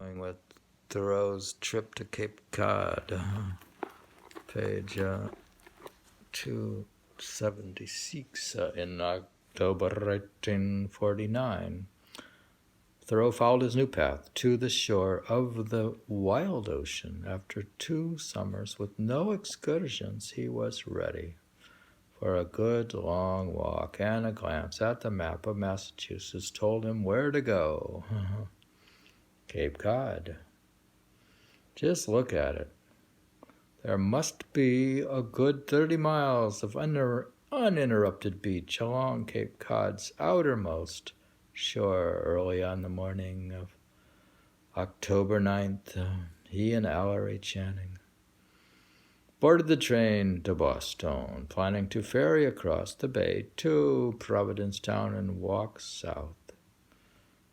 Going with Thoreau's Trip to Cape Cod, page 276 in October 1849. Thoreau followed his new path to the shore of the wild ocean. After 2 summers with no excursions, he was ready for a good long walk, and a glance at the map of Massachusetts told him where to go. Cape Cod. Just look at it. There must be a good 30 miles of uninterrupted beach along Cape Cod's outermost shore. Early on the morning of October 9th, he and Ellery Channing boarded the train to Boston, planning to ferry across the bay to Provincetown and walk south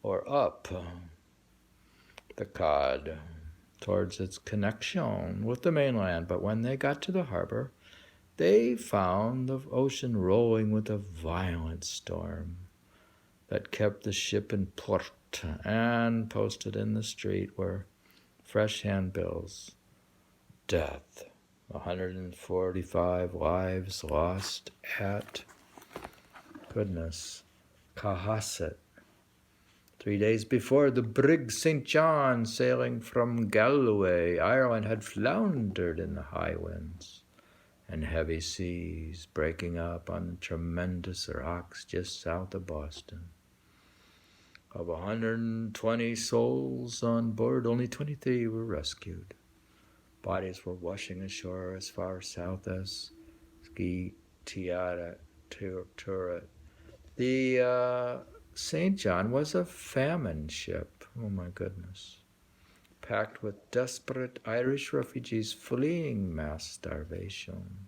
or up the Cod towards its connection with the mainland. But when they got to the harbor, they found the ocean rolling with a violent storm that kept the ship in port, and posted in the street were fresh handbills. Death. 145 lives lost at, Cohasset. 3 days before, the brig St. John, sailing from Galway, Ireland, had floundered in the high winds and heavy seas, breaking up on the tremendous rocks just south of Boston. Of 120 souls on board, only 23 were rescued. Bodies were washing ashore as far south as Ski Tiara Turret. The St. John was a famine ship, oh my goodness, packed with desperate Irish refugees fleeing mass starvation.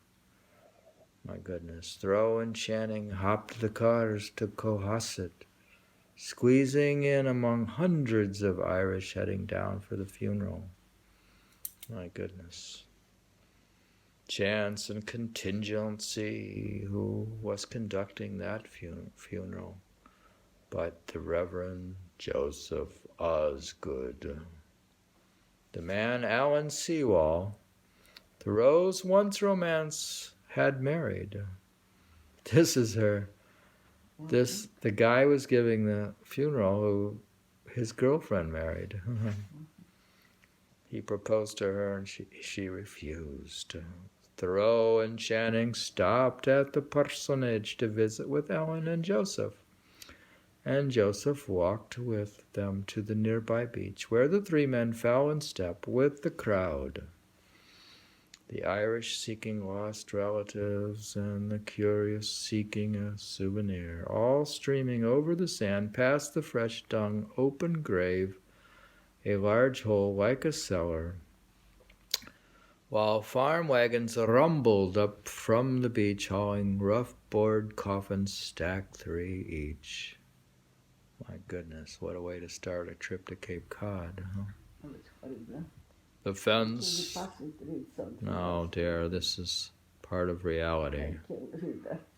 My goodness. Thoreau and Channing hopped the cars to Cohasset, squeezing in among hundreds of Irish heading down for the funeral. My goodness. Chance and contingency who was conducting that funeral, but the Reverend Joseph Osgood. The man Alan Sewall, Thoreau's once romance, had married. This is her. The guy was giving the funeral who his girlfriend married. He proposed to her and she refused. Thoreau and Channing stopped at the parsonage to visit with Ellen and Joseph, and Joseph walked with them to the nearby beach, where the 3 men fell in step with the crowd. The Irish seeking lost relatives and the curious seeking a souvenir, all streaming over the sand past the fresh dung open grave, a large hole like a cellar, while farm wagons rumbled up from the beach, hauling rough board coffins stacked 3 each. My goodness, what a way to start a trip to Cape Cod, huh? The fence. No, dear, this is part of reality.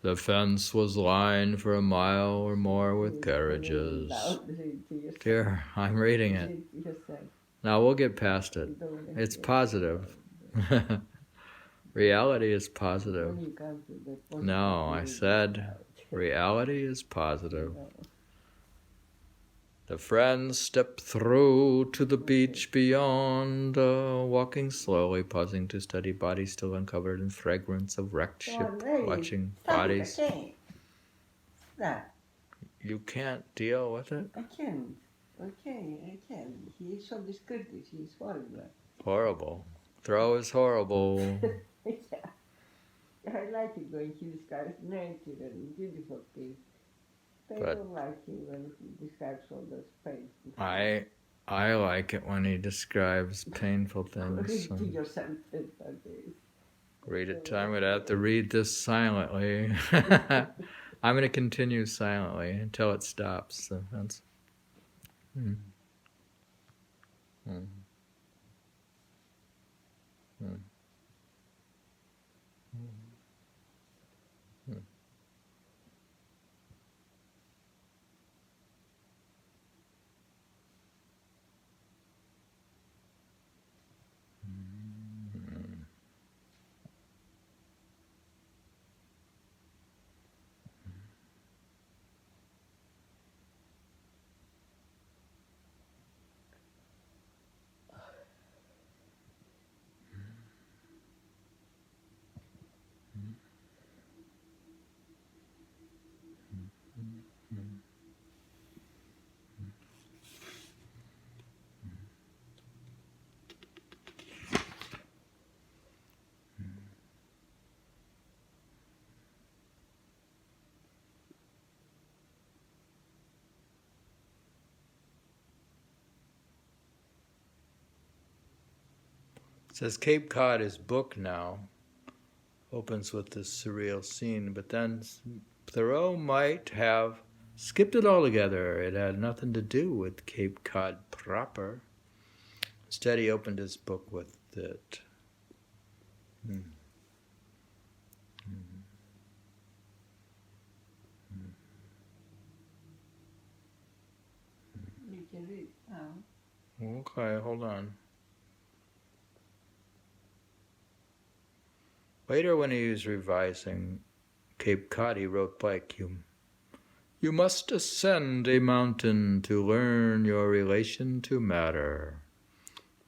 The fence was lined for a mile or more with carriages. Dear, I'm reading it. Now we'll get past it. It's positive. Reality is positive. No, I said reality is positive. The friends stepped through to the beach beyond, walking slowly, pausing to study bodies still uncovered in fragrance of wrecked ship, watching bodies. You can't deal with it? I can't. I can. He is so descriptive. He is horrible. Horrible. Thoreau is horrible. Yeah. I like it when he describes nature and beautiful things. I don't like it when he describes all those painful things. I like it when he describes painful things. Read it to yourself. Read it. I'm going to have to read this silently. I'm going to continue silently until it stops. So that's. says Cape Cod is book now. Opens with this surreal scene, but then Thoreau might have skipped it altogether. It had nothing to do with Cape Cod proper. Instead, he opened his book with it. You can read now. Okay, hold on. Later, when he was revising Cape Cod, he wrote like, you must ascend a mountain to learn your relation to matter,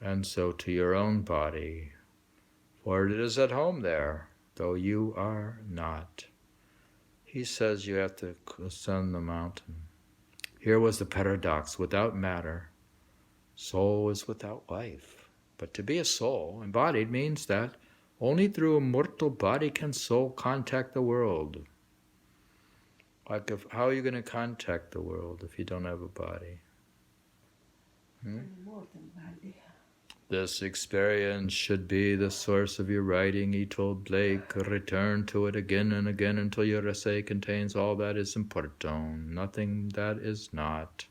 and so to your own body, for it is at home there, though you are not. He says you have to ascend the mountain. Here was the paradox: without matter, soul is without life. But to be a soul, embodied, means that only through a mortal body can soul contact the world. Like, how are you going to contact the world if you don't have a body? Mortal body. This experience should be the source of your writing, he told Blake. Return to it again and again until your essay contains all that is important, nothing that is not.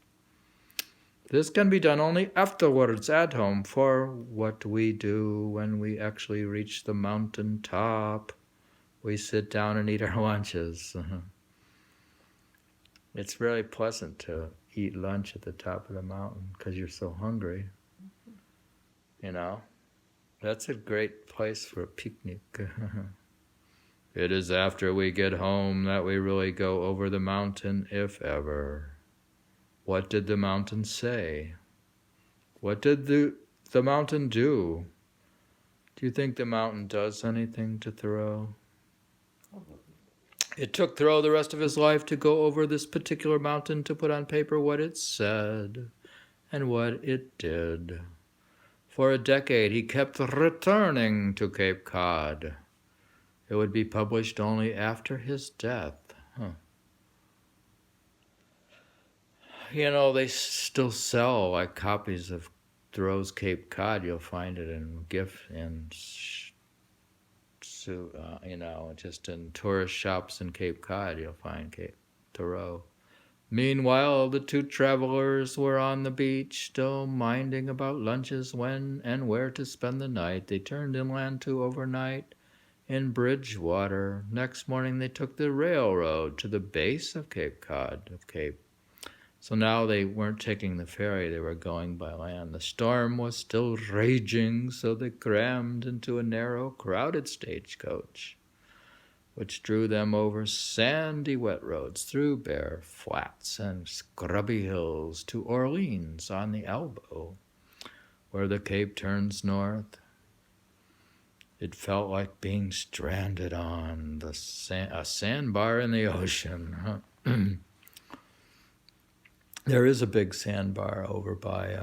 This can be done only afterwards at home, for what we do when we actually reach the mountain top, we sit down and eat our lunches. It's really pleasant to eat lunch at the top of the mountain because you're so hungry. You know, that's a great place for a picnic. It is after we get home that we really go over the mountain, if ever. What did the mountain say? What did the mountain do? Do you think the mountain does anything to Thoreau? It took Thoreau the rest of his life to go over this particular mountain to put on paper what it said and what it did. For a decade, he kept returning to Cape Cod. It would be published only after his death. You know, they still sell like copies of Thoreau's Cape Cod. You'll find it in just in tourist shops in Cape Cod. You'll find Thoreau. Meanwhile, the two travelers were on the beach, still minding about lunches, when and where to spend the night. They turned inland to overnight in Bridgewater. Next morning, they took the railroad to the base of Cape Cod. So now they weren't taking the ferry, they were going by land. The storm was still raging, so they crammed into a narrow, crowded stagecoach, which drew them over sandy wet roads, through bare flats and scrubby hills, to Orleans on the elbow, where the Cape turns north. It felt like being stranded on a sandbar in the ocean. There is a big sandbar over by,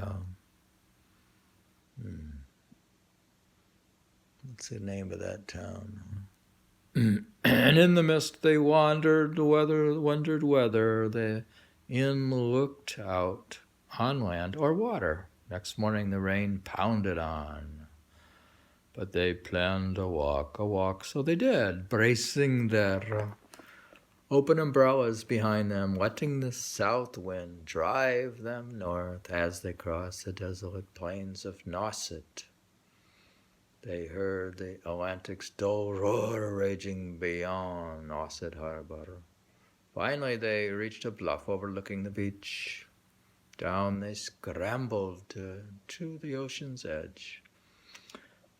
what's the name of that town? And in the mist they wandered whether the inn looked out on land or water. Next morning the rain pounded on, but they planned a walk, so they did, bracing their open umbrellas behind them, letting the south wind drive them north. As they crossed the desolate plains of Nauset, they heard the Atlantic's dull roar raging beyond Nauset Harbor. Finally, they reached a bluff overlooking the beach. Down they scrambled to the ocean's edge,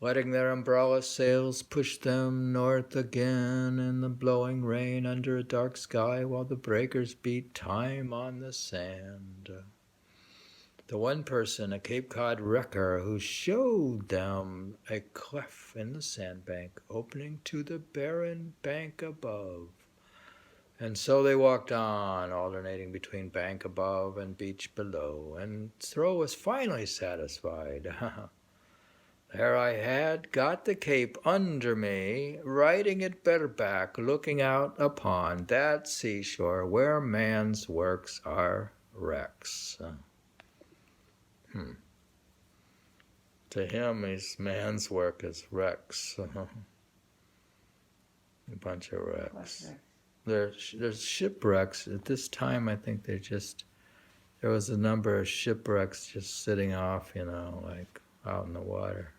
letting their umbrella sails push them north again in the blowing rain under a dark sky, while the breakers beat time on the sand. The one person, a Cape Cod wrecker, who showed them a cleft in the sandbank opening to the barren bank above. And so they walked on, alternating between bank above and beach below, and Thoreau was finally satisfied. There I had got the Cape under me, riding it bareback, looking out upon that seashore where man's works are wrecks. To him, his man's work is wrecks. A bunch of wrecks. There's shipwrecks. At this time, I think there was a number of shipwrecks just sitting off, like out in the water.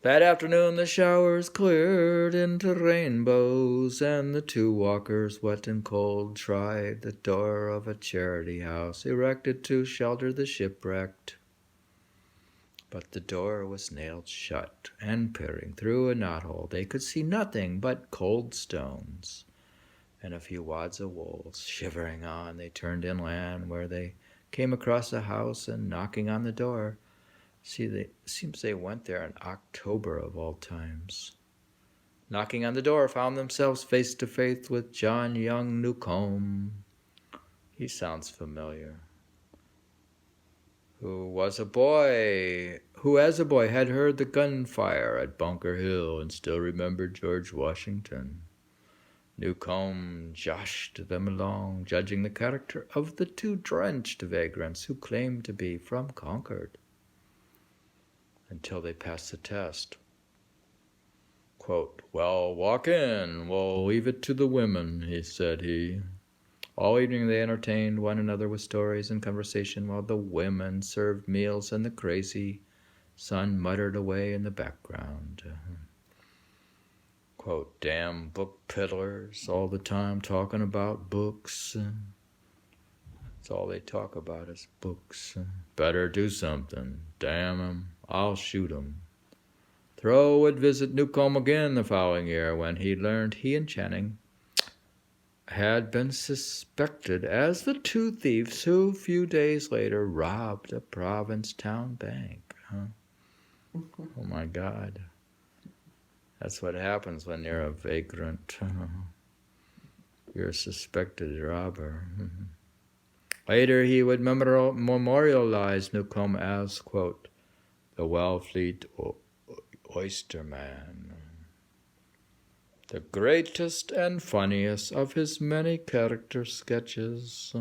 That afternoon the showers cleared into rainbows, and the two walkers, wet and cold, tried the door of a charity house erected to shelter the shipwrecked. But the door was nailed shut, and peering through a knothole they could see nothing but cold stones and a few wads of wool. Shivering on, they turned inland, where they came across a house, and knocking on the door, seems they went there in October of all times. Knocking on the door, found themselves face to face with John Young Newcomb. He sounds familiar. Who as a boy had heard the gunfire at Bunker Hill and still remembered George Washington. Newcomb joshed them along, judging the character of the two drenched vagrants who claimed to be from Concord, until they passed the test. Quote, "Well, walk in. We'll leave it to the women," said he. All evening they entertained one another with stories and conversation while the women served meals and the crazy son muttered away in the background. Quote, "Damn book peddlers, all the time talking about books. That's all they talk about is books. Better do something. Damn 'em. I'll shoot 'em." Thoreau would visit Newcomb again the following year, when he learned he and Channing had been suspected as the two thieves who, a few days later, robbed a Provincetown bank. Oh my God. That's what happens when you're a vagrant. You're a suspected robber. Later, he would memorialize Newcomb as, quote, "the wellfleet oysterman, the greatest and funniest of his many character sketches."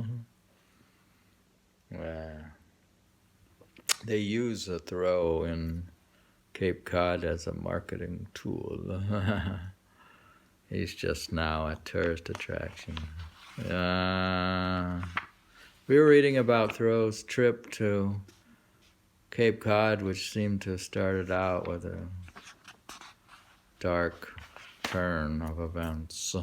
They use a Thoreau in Cape Cod as a marketing tool. He's just now a tourist attraction. We were reading about Thoreau's trip to Cape Cod, which seemed to have started out with a dark turn of events.